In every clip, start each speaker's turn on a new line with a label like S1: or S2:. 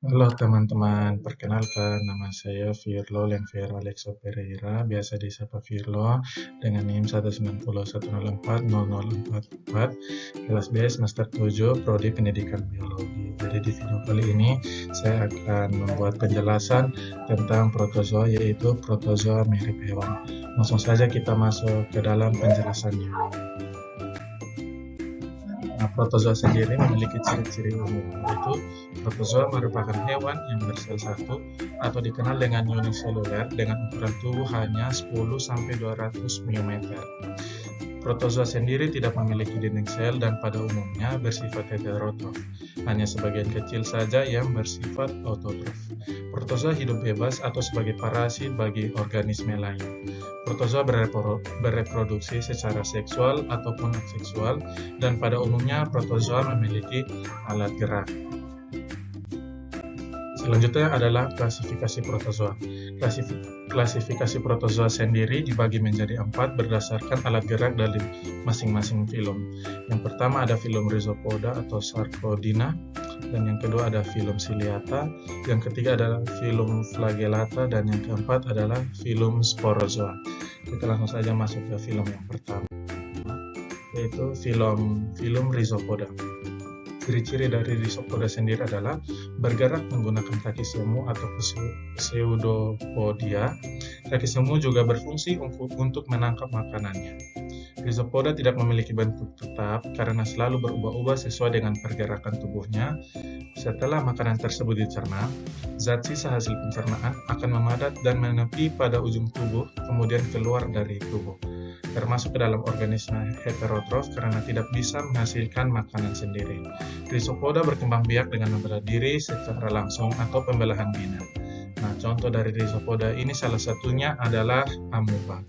S1: Halo teman-teman, perkenalkan nama saya Firlo Lenvier Alexo Pereira, biasa disapa Firlo dengan NIM 190104044, kelas B semester 7, Prodi Pendidikan Biologi. Jadi di video kali ini saya akan membuat penjelasan tentang protozoa, yaitu protozoa mirip hewan. Langsung saja kita masuk ke dalam penjelasannya. Nah, protozoa sendiri memiliki ciri-ciri umum, yaitu protozoa merupakan hewan yang bersel satu atau dikenal dengan uniseluler dengan ukuran tubuh hanya 10-200 mm. Protozoa sendiri tidak memiliki dinding sel dan pada umumnya bersifat heterotrof. Hanya sebagian kecil saja yang bersifat autotrof. Protozoa hidup bebas atau sebagai parasit bagi organisme lain. Protozoa bereproduksi secara seksual ataupun aseksual dan pada umumnya protozoa memiliki alat gerak. Selanjutnya adalah klasifikasi protozoa. Klasifikasi protozoa sendiri dibagi menjadi 4 berdasarkan alat gerak dari masing-masing filum. Yang pertama ada filum Rhizopoda atau Sarcodina, dan yang kedua ada filum Ciliata, yang ketiga adalah filum Flagellata, dan yang keempat adalah filum Sporozoa. Kita langsung saja masuk ke filum yang pertama, yaitu filum Rhizopoda. Ciri-ciri dari Rhizopoda sendiri adalah bergerak menggunakan kaki semu atau pseudopodia. Kaki semu juga berfungsi untuk menangkap makanannya. Rhizopoda tidak memiliki bentuk tetap karena selalu berubah-ubah sesuai dengan pergerakan tubuhnya. Setelah makanan tersebut dicerna, zat sisa hasil pencernaan akan memadat dan menepi pada ujung tubuh, kemudian keluar dari tubuh. Termasuk ke dalam organisme heterotrof karena tidak bisa menghasilkan makanan sendiri. Rhizopoda berkembang biak dengan membelah diri secara langsung atau pembelahan binat. Nah, contoh dari Rhizopoda ini salah satunya adalah amoeba.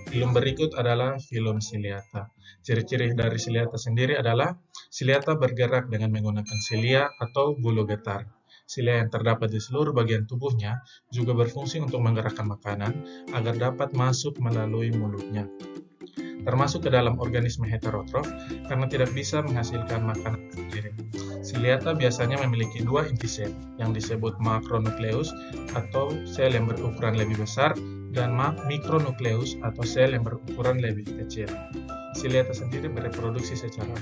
S1: Filum berikut adalah filum Ciliata. Ciri-ciri dari Ciliata sendiri adalah Ciliata bergerak dengan menggunakan cilia atau bulu getar. Silia yang terdapat di seluruh bagian tubuhnya juga berfungsi untuk menggerakkan makanan agar dapat masuk melalui mulutnya. Termasuk ke dalam organisme heterotrof karena tidak bisa menghasilkan makanan sendiri. Ciliata biasanya memiliki 2 inti sel yang disebut makronukleus atau sel yang berukuran lebih besar dan mikronukleus atau sel yang berukuran lebih kecil. Ciliata sendiri bereproduksi secara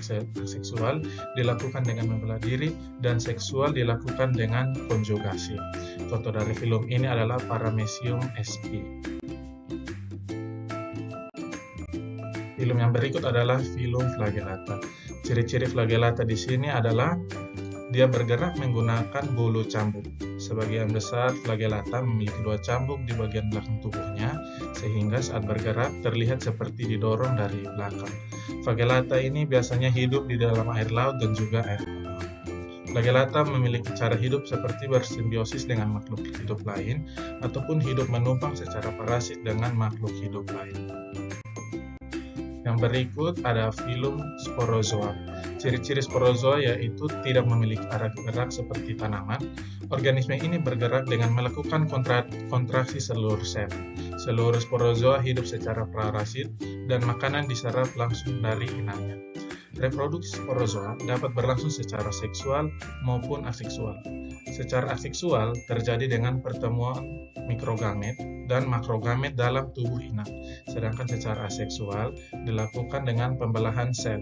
S1: seksual dilakukan dengan membelah diri dan seksual dilakukan dengan konjugasi. Contoh dari filum ini adalah Paramecium sp. Filum yang berikut adalah filum Flagellata. Ciri-ciri Flagellata di sini adalah dia bergerak menggunakan bulu cambuk. Sebagian besar Flagellata memiliki 2 cambuk di bagian belakang tubuhnya, sehingga saat bergerak terlihat seperti didorong dari belakang. Flagellata ini biasanya hidup di dalam air laut dan juga air tawar. Flagellata memiliki cara hidup seperti bersimbiosis dengan makhluk hidup lain, ataupun hidup menumpang secara parasit dengan makhluk hidup lain. Yang berikut ada filum Sporozoa. Ciri-ciri sporozoa yaitu tidak memiliki arah gerak seperti tanaman. Organisme ini bergerak dengan melakukan kontraksi seluruh sel. Seluruh sporozoa hidup secara parasit dan makanan diserap langsung dari inangnya. Reproduksi sporozoa dapat berlangsung secara seksual maupun aseksual. Secara aseksual terjadi dengan pertemuan mikrogamet dan makrogamet dalam tubuh inang, sedangkan secara aseksual dilakukan dengan pembelahan sel.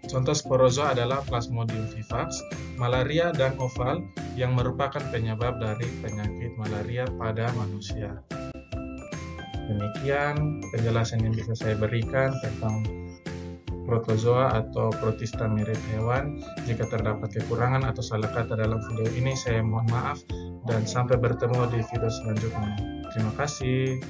S1: Contoh sporozoa adalah Plasmodium vivax, malaria, dan oval yang merupakan penyebab dari penyakit malaria pada manusia. Demikian penjelasan yang bisa saya berikan tentang protozoa atau protista mirip hewan. Jika terdapat kekurangan atau salah kata dalam video ini, saya mohon maaf dan sampai bertemu di video selanjutnya. Terima kasih.